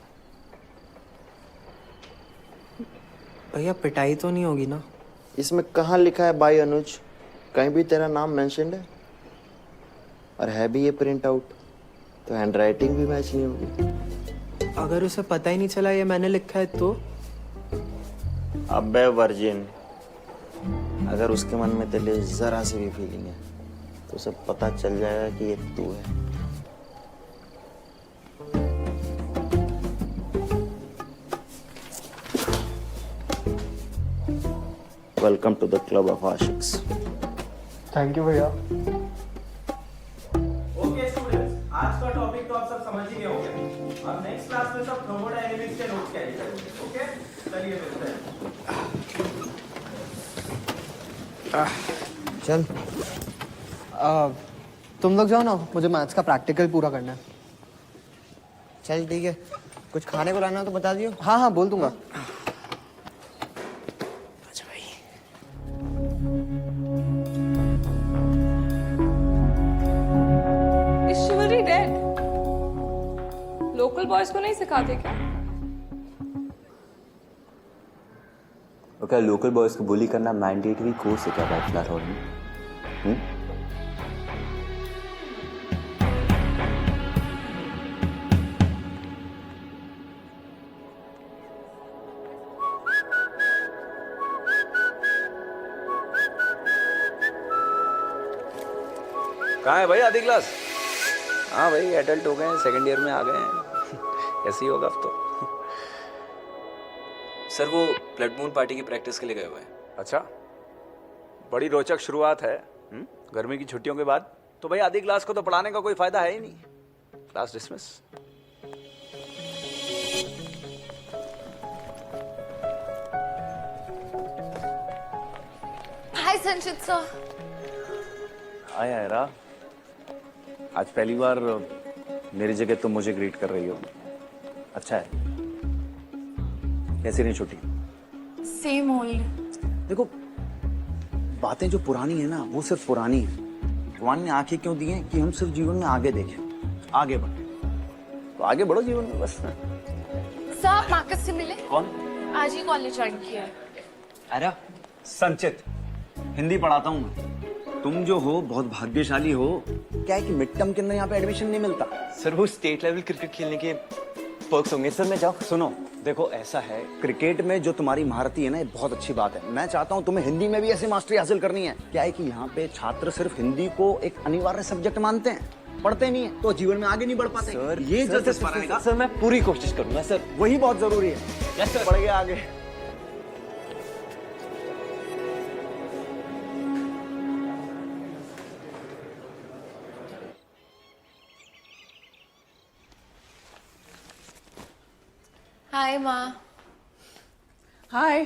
भैया पिटाई तो नहीं होगी ना? इसमें कहाँ लिखा है बाय अनुज? कहीं भी तेरा नाम मेंशन्ड है? और है भी ये प्रिंट आउट तो हैंडराइटिंग भी मैच नहीं होगी। अगर उसे पता ही नहीं चला ये मैंने लिखा है तो? अबे वर्जिन, अगर उसके मन में तेरे लिए जरा सी भी फीलिंग है तो उसे पता चल जाएगा कि ये तू है। Welcome to the club of आशिक्स। थैंक यू भैया। ओके स्टूडेंट्स, आज का टॉपिक तो आप सब समझ ही गए होंगे। अब नेक्स्ट क्लास में सब थर्मोडायनेमिक्स के नोट्स कैरी करेंगे। ओके, चलिए मिलते हैं। चल तुम लोग जाओ ना, मुझे मैथ्स का प्रैक्टिकल पूरा करना है। चल ठीक है, कुछ खाने को लाना हो तो बता दियो। हाँ हाँ बोल दूंगा। Is chivalry dead? Local boys को नहीं सिखाते क्या? और क्या लोकल बॉयज को बुली करना मैंडेटरी कोर्स है क्या वाइट फ्लावर हॉल में? कहाँ है भाई आधी क्लास? हाँ भाई एडल्ट हो गए हैं, सेकंड ईयर में आ गए हैं। ऐसे ही होगा अब तो। सर वो ब्लड मून पार्टी की प्रैक्टिस के लिए गए हुए हैं। अच्छा, बड़ी रोचक शुरुआत है गर्मी की छुट्टियों के बाद। तो भाई आधी क्लास को तो पढ़ाने का कोई फायदा है ही नहीं। Class dismiss. हाय संचित सर। हाय आयरा, आज पहली बार मेरी जगह तुम मुझे ग्रीट कर रही हो। अच्छा है। कैसी रही छुट्टी? Same old. देखो, बातें जो पुरानी है ना वो सिर्फ पुरानी है। भगवान ने आंखें क्यों दी हैं कि हम सिर्फ जीवन में आगे देखें, आगे बढ़े। तो आगे बढ़ो जीवन में बस। सर आप मार्कस से मिले? कौन? आज ही कॉलेज ज्वाइन किया है। अरे संचित, हिंदी पढ़ाता हूँ मैं। तुम जो हो बहुत भाग्यशाली हो। क्या है कि मिड टर्म के अंदर यहाँ पे एडमिशन नहीं मिलता। सर वो स्टेट लेवल क्रिकेट खेलने के पर्क्स होंगे सर। मैं जाऊँ? सुनो, देखो ऐसा है, क्रिकेट में जो तुम्हारी महारती है ना ये बहुत अच्छी बात है। मैं चाहता हूँ तुम्हें हिंदी में भी ऐसी मास्टरी हासिल करनी है। क्या है कि यहाँ पे छात्र सिर्फ हिंदी को एक अनिवार्य सब्जेक्ट मानते हैं, पढ़ते नहीं है तो जीवन में आगे नहीं बढ़ पाते। सर ये सर, जो सर, सर मैं पूरी कोशिश करूंगा सर। वही बहुत जरूरी है। Yes sir. बढ़ गया आगे। हाय माँ। हाय।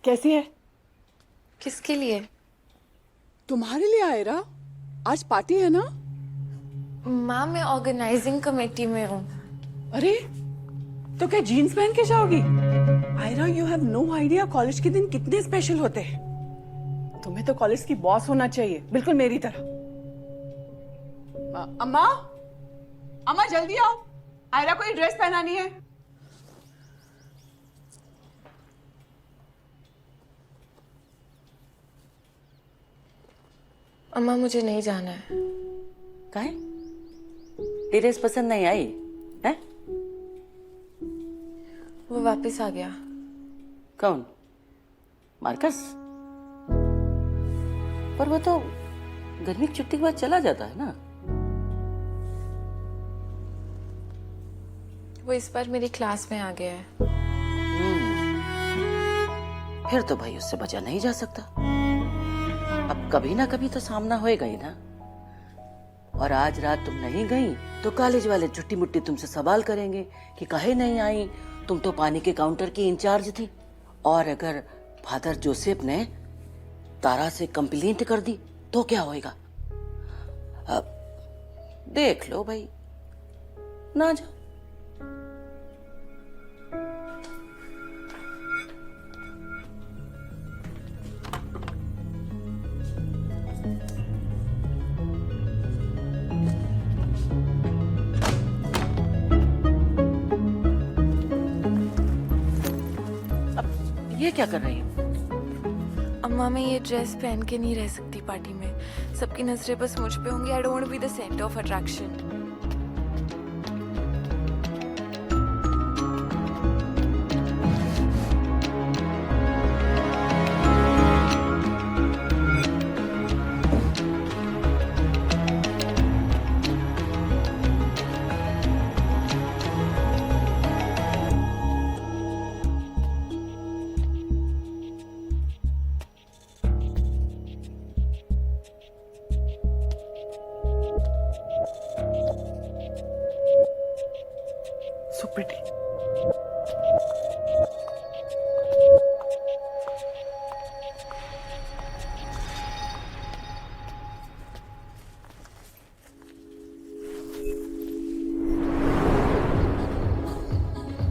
कैसी है? किसके लिए? तुम्हारे लिए आयरा, आज पार्टी है ना? माँ मैं ऑर्गेनाइजिंग कमेटी में हूँ। अरे तो क्या जीन्स पहन के जाओगी? Aira you have no idea college के दिन कितने स्पेशल होते हैं। तुम्हें तो कॉलेज की बॉस होना चाहिए, बिल्कुल मेरी तरह। अम्मा, अम्मा जल्दी आओ, आयरा को ये ड्रेस पहनानी है। अम्मा मुझे नहीं जाना है। काहे? ड्रेस पसंद नहीं आई है? वो वापस आ गया। कौन? मार्कस? पर वो तो गर्मी की छुट्टी के बाद चला जाता है ना। वो इस बार मेरी क्लास में आ गया है। फिर तो भाई उससे बचा नहीं जा सकता। अब कभी ना कभी तो सामना होएगा ही ना। और आज रात तुम नहीं गई तो कॉलेज वाले छुट्टी मुट्टी तुमसे सवाल करेंगे कि काहे नहीं आई, तुम तो पानी के काउंटर की इंचार्ज थी। और अगर फादर जोसेफ ने तारा से कंप्लेंट कर दी तो क्या होएगा? अब देख लो भाई, ना जाओ। ये क्या कर रही हो? अम्मा मैं ये ड्रेस पहन के नहीं रह सकती पार्टी में। सबकी नजरें बस मुझ पे होंगी। I don't want to be the centre of attraction. So pretty.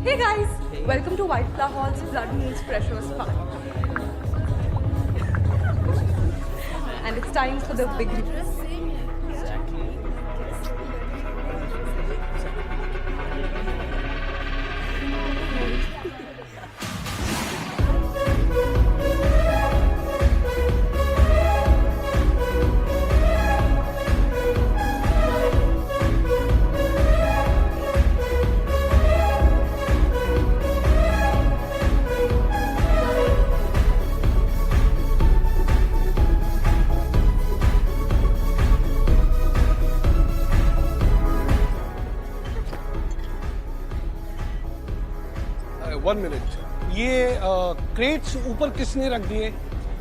Hey guys, welcome to White Flower Hall's Blood Moon's Pressure Spa. And it's time for the big reveal. One minute, ये crates ऊपर किसने रख दिए?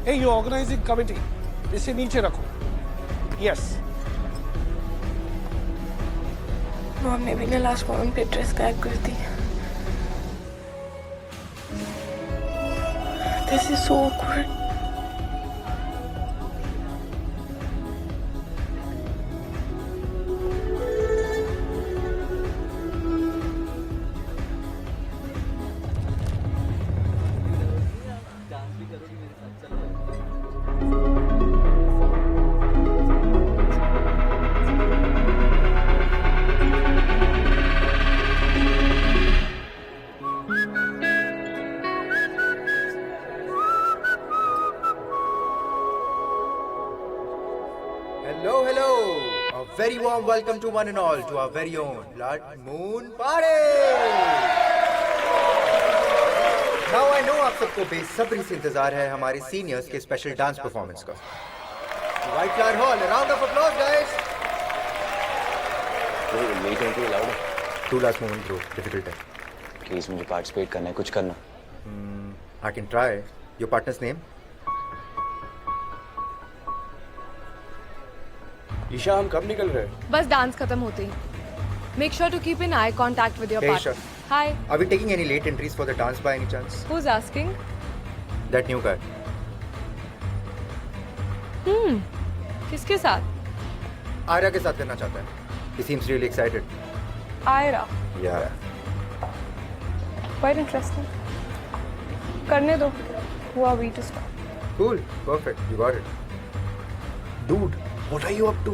हे you organising committee, इसे नीचे रखो। Yes. Mom ने भी ना लास्ट मोमेंट पे ड्रेस गायब कर दी। This is so awkward. Hello, hello. A very warm welcome to one and all to our very own Blood Moon Party. Now I know आप सबको बेसब्री से इंतजार है हमारे सीनियर्स के स्पेशल डांस परफॉर्मेंस का। White Flower Hall, a round of applause, guys. मेरी एंट्री अलाउड है? Two last moment bro, difficult है। प्लीज मुझे पार्टिसिपेट करना है, कुछ करना। I can try. Your partner's name? Isha, हम कब निकल रहे हैं? बस डांस खत्म होते ही। Make sure to keep in eye contact with your Hey, partner. Isha. Hi. Are we taking any late entries for the dance by any chance? Who's asking? That new guy. किसके साथ? आर्या के साथ करना चाहता है। He seems really excited. Ayra. Yeah. Quite interesting. करने दो. Who are we to stop? Cool. Perfect. You got it. Dude, what are you up to?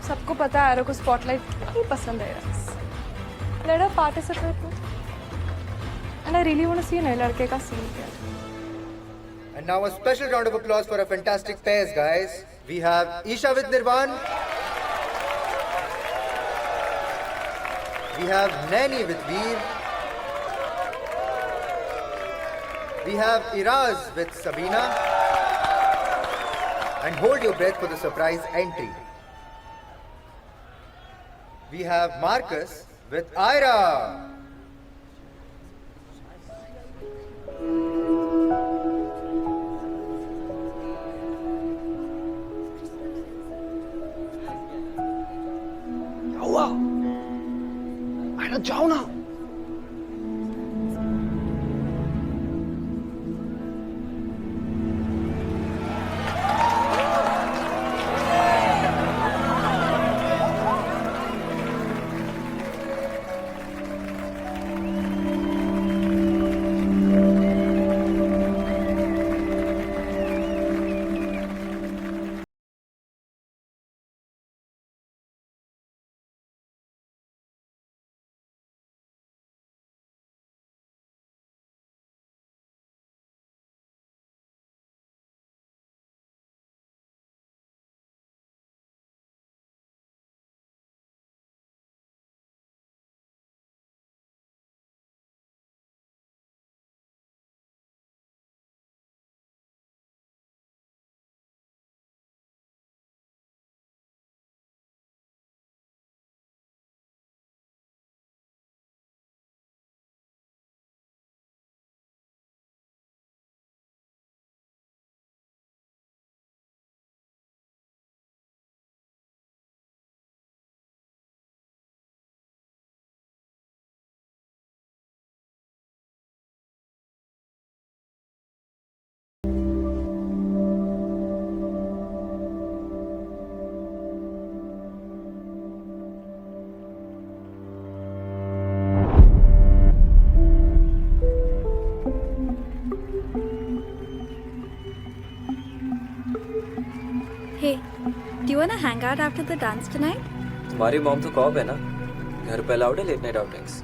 सबको पता है आयरा को स्पॉटलाइट कितनी पसंद है यार। Let her participate with. And I really want to see नए लड़के का scene क्या है। And now a special round of applause for our fantastic pairs, guys. We have Isha with Nirvan. We have Naini with Veer. We have Iraz with Sabina. And hold your breath for the surprise entry. We have Marcus with Ira. क्या हुआ? आयरा जाओ ना। Hey, do you wanna hang out after the dance tonight? तुम्हारी mom तो corp है ना, घर पे अलाउड है लेट नाइट आउटिंग्स?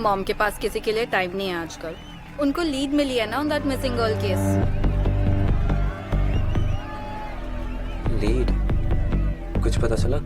मॉम के पास किसी के लिए टाइम नहीं है आजकल। उनको लीड मिली है ना on that missing girl case. Lead? कुछ पता चला?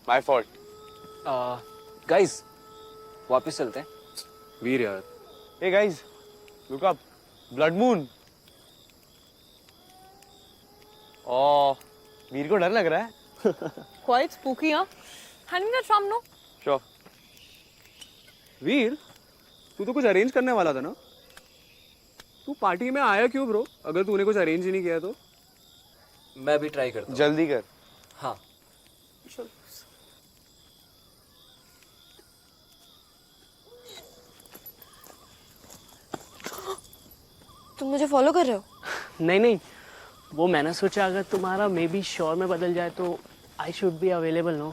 My fault. गाइस, वापस चलते हैं। वीर यार। Hey guys, look up, blood moon. Oh, Veer को डर लग रहा है। Quite spooky, huh? Hand me that tram, no? Sure. Veer, तू तो कुछ अरेंज करने वाला था ना? तू पार्टी में आया क्यों ब्रो? अगर तूने कुछ अरेंज ही नहीं किया तो? मैं भी ट्राई करता हूँ। जल्दी कर। हाँ। तुम मुझे फॉलो कर रहे हो? नहीं नहीं, वो मैंने सोचा अगर तुम्हारा मे बी श्योर में बदल जाए तो I should be available no.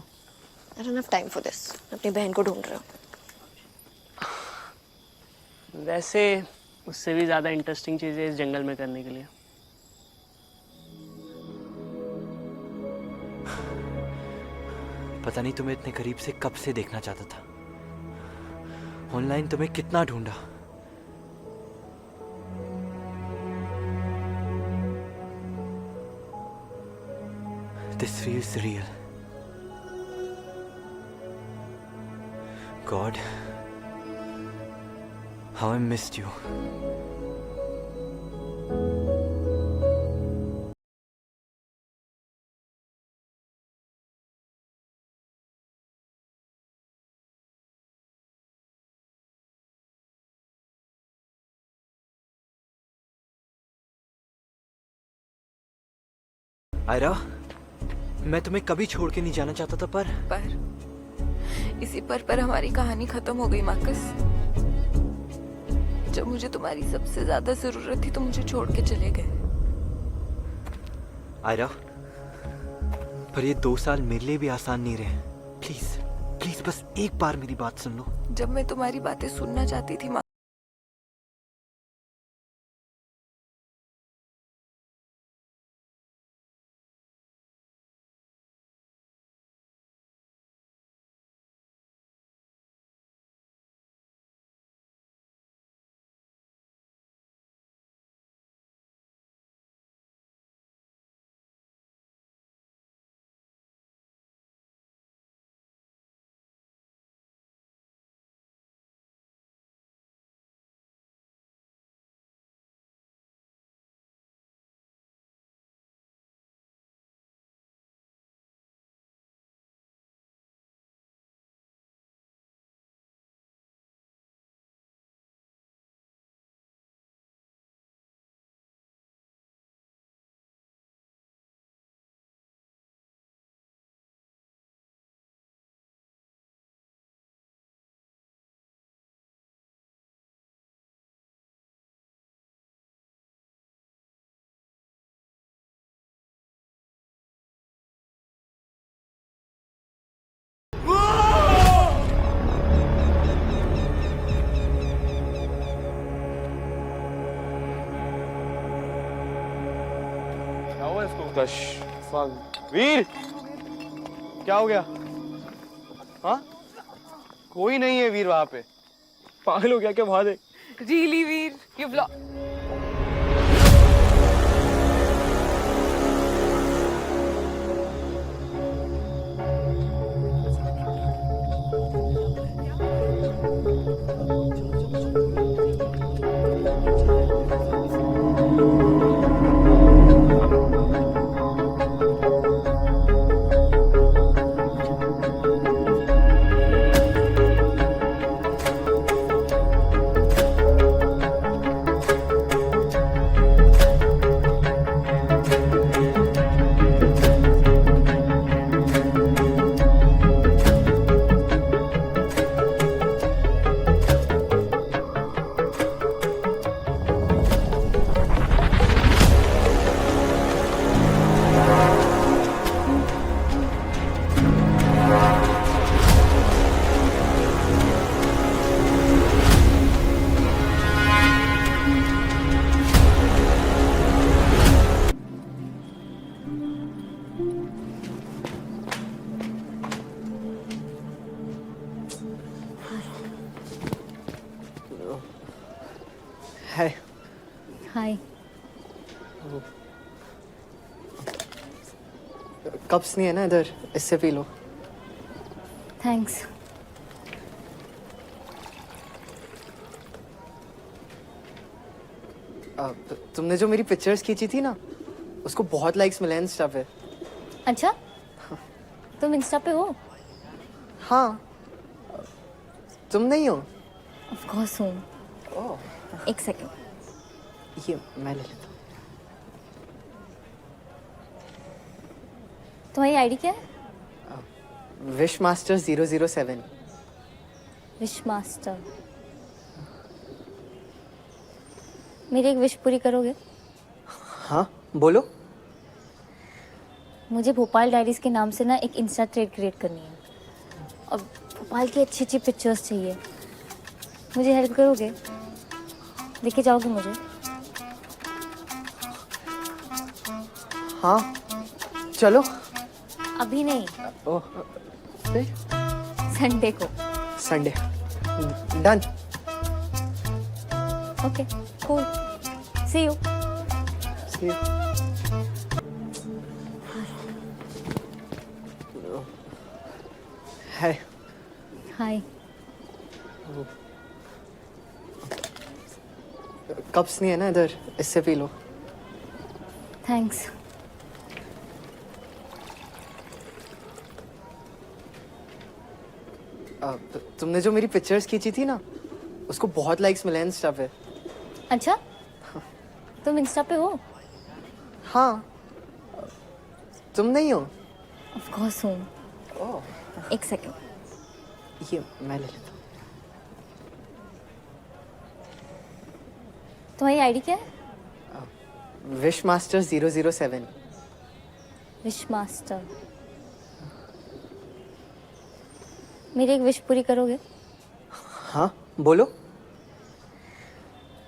I don't have time for this. अपनी बहन को ढूंढ रहे हो? वैसे उससे भी ज़्यादा इंटरेस्टिंग चीज़ें इस जंगल में करने के लिए। पता नहीं तुम्हें इतने करीब से कब से देखना चाहता था। ऑनलाइन तुम्हें कितना ढूंढा। This feels real. God, how I missed you. Ayra, मैं तुम्हें कभी छोड़ के नहीं जाना चाहता था पर इसी पर हमारी कहानी खत्म हो गई मार्कस। जब मुझे तुम्हारी सबसे ज्यादा जरूरत थी तो मुझे छोड़ के चले गए। आयरा, पर ये 2 साल मेरे लिए भी आसान नहीं रहे। प्लीज प्लीज बस एक बार मेरी बात सुन लो। जब मैं तुम्हारी बातें सुनना चाहती थी कश वीर क्या हो गया? हाँ कोई नहीं है वीर वहां पे। पागल हो गया क्या? वहां देख। Really Veer, you block. Hi. Hi. Cups नहीं है ना इधर, इससे पी लो। थैंक्स। तुमने जो मेरी पिक्चर्स खींची थी ना, उसको बहुत लाइक्स मिले हैं इंस्टा पे। अच्छा, तुम इंस्टा पे हो? हाँ, तुम नहीं हो? ऑफ कोर्स हूँ। ओह, एक सेकंड, ये मैं ले लेता हूँ। तुम्हारी आईडी क्या है? Wish master 007। Wish master. मेरी एक विश पूरी करोगे? हाँ बोलो। मुझे भोपाल डायरीज के नाम से ना एक इंस्टा थ्रेड क्रिएट करनी है और भोपाल की अच्छी अच्छी पिक्चर्स चाहिए। मुझे हेल्प करोगे? लेके जाओगे मुझे? हाँ चलो। अभी नहीं, ओह, फिर? संडे को। Sunday. Done. Okay, cool. See you. See you. Hi. Hi. Cups नहीं है ना इधर, इससे पी लो। थैंक्स। तुमने जो मेरी पिक्चर्स खींची थी ना, उसको बहुत लाइक्स मिले हैं इंस्टा पे। अच्छा, तुम इंस्टा पे हो? हाँ, तुम नहीं हो? ऑफ कोर्स हूँ। ओह, एक सेकंड, ये मैं ले लेता हूँ। तुम्हारी आईडी क्या है? Wish master 007। Wish master. मेरी एक विश पूरी करोगे? हाँ बोलो।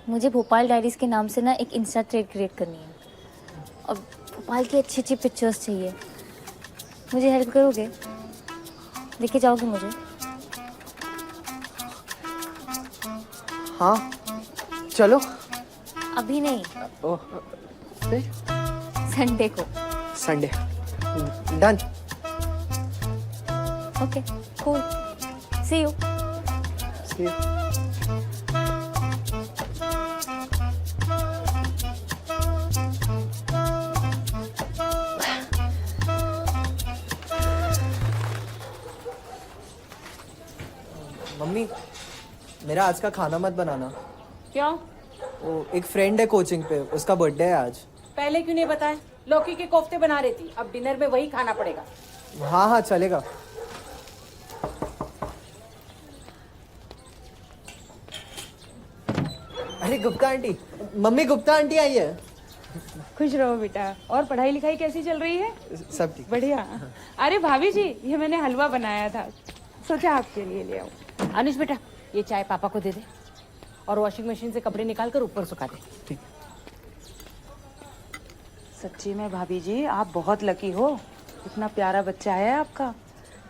मुझे भोपाल डायरीज के नाम से ना एक इंस्टा थ्रेड क्रिएट करनी है और भोपाल की अच्छी अच्छी पिक्चर्स चाहिए। मुझे हेल्प करोगे? लेके जाओगे मुझे? हाँ चलो। अभी नहीं, ओह, फिर? संडे को। Sunday. Done. Okay, cool. See you. See you. Mummy, मेरा आज का खाना मत बनाना। क्यों? वो एक फ्रेंड है कोचिंग पे, उसका बर्थडे है आज। पहले क्यों नहीं बताया? लौकी के कोफ्ते बना रही थी, अब डिनर में वही खाना पड़ेगा। हाँ हाँ चलेगा। अरे Gupta aunty, mummy Gupta aunty आई है। खुश रहो बेटा। और पढ़ाई लिखाई कैसी चल रही है? सब ठीक। बढ़िया। अरे भाभी जी, ये मैंने हलवा बनाया था, सोचा आपके लिए ले आऊं। अनुज बेटा, ये चाय पापा को दे दे और वॉशिंग मशीन से कपड़े निकाल कर ऊपर सुखा दे। ठीक। सच्ची में भाभी जी आप बहुत लकी हो, इतना प्यारा बच्चा है आपका।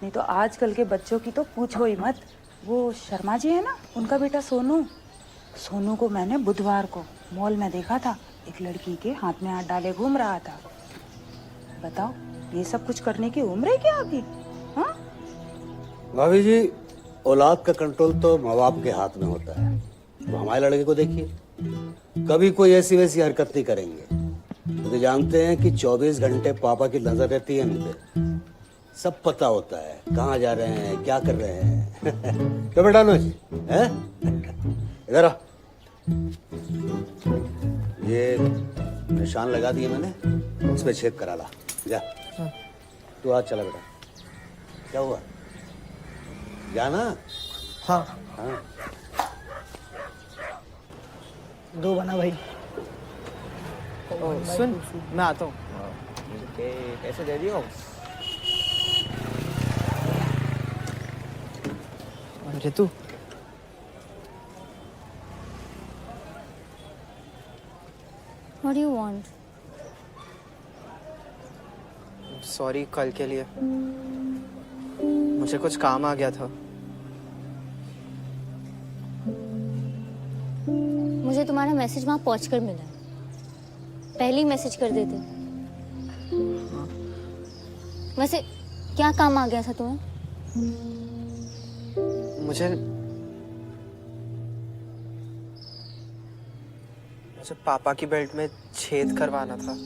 नहीं तो आजकल के बच्चों की तो पूछो ही मत। वो शर्मा जी है ना, उनका बेटा सोनू, सोनू को मैंने बुधवार को मॉल में देखा था, एक लड़की के हाथ में हाथ डाले घूम रहा था। बताओ ये सब कुछ करने की उम्र है क्या अभी? हाँ भाभी जी, औलाद का कंट्रोल तो माँ बाप के हाथ में होता है। तो हमारे लड़के को देखिए, कभी कोई ऐसी वैसी हरकत नहीं करेंगे, क्योंकि जानते हैं कि 24 घंटे पापा की नजर रहती है इन पे। सब पता होता है कहाँ जा रहे हैं, क्या कर रहे हैं। क्या बेटा अनुज, हैं? इधर आ। ये निशान लगा दिए मैंने, उस पर छेद करा ला। जा तू आज चला बेटा। क्या हुआ? जाना? हाँ हाँ। दो बना भाई। सुन मैं आता हूँ। कैसे दे दियो? Ritu What do you want? Sorry कल के लिए, मुझे कुछ काम आ गया था। मुझे तुम्हारा मैसेज वहां पहुंचकर मिला, पहले ही मैसेज कर देते। वैसे क्या काम आ गया था तुम्हें? मुझे पापा की बेल्ट में छेद करवाना था।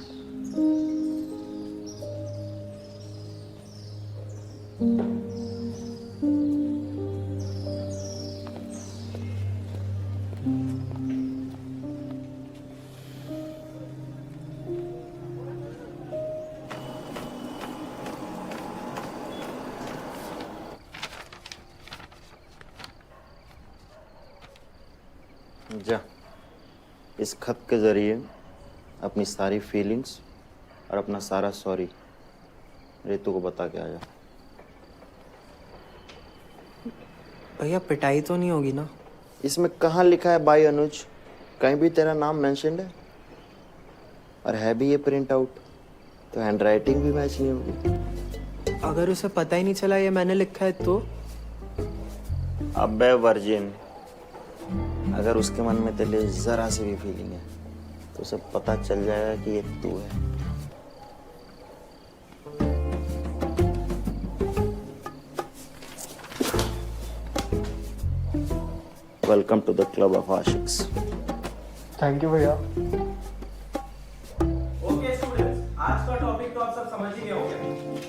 जा इस खत के जरिए अपनी सारी फीलिंग्स और अपना सारा सॉरी रितु को बता के आया। भैया पिटाई तो नहीं होगी ना? इसमें कहाँ लिखा है बाय अनुज? कहीं भी तेरा नाम मेंशन्ड है? और है भी ये प्रिंट आउट, तो हैंडराइटिंग भी मैच नहीं होगी। अगर उसे पता ही नहीं चला ये मैंने लिखा है तो? अबे वर्जिन, अगर उसके मन में तेरे लिए जरा सी भी फीलिंग है तो उसे पता चल जाएगा कि ये तू है। Welcome to the club of आशिक्स। थैंक यू भैया। ओके स्टूडेंट्स, आज का टॉपिक तो आप सब समझ ही गए होंगे।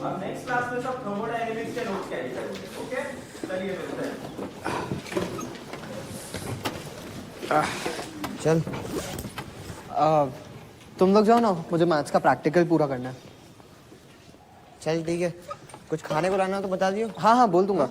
अब नेक्स्ट क्लास में सब थर्मोडायनेमिक्स के नोट्स कैरी करेंगे। ओके, चलिए मिलते हैं। चल तुम लोग जाओ ना, मुझे मैथ्स का प्रैक्टिकल पूरा करना है। चल ठीक है, कुछ खाने को लाना हो तो बता दियो। हाँ हाँ बोल दूंगा।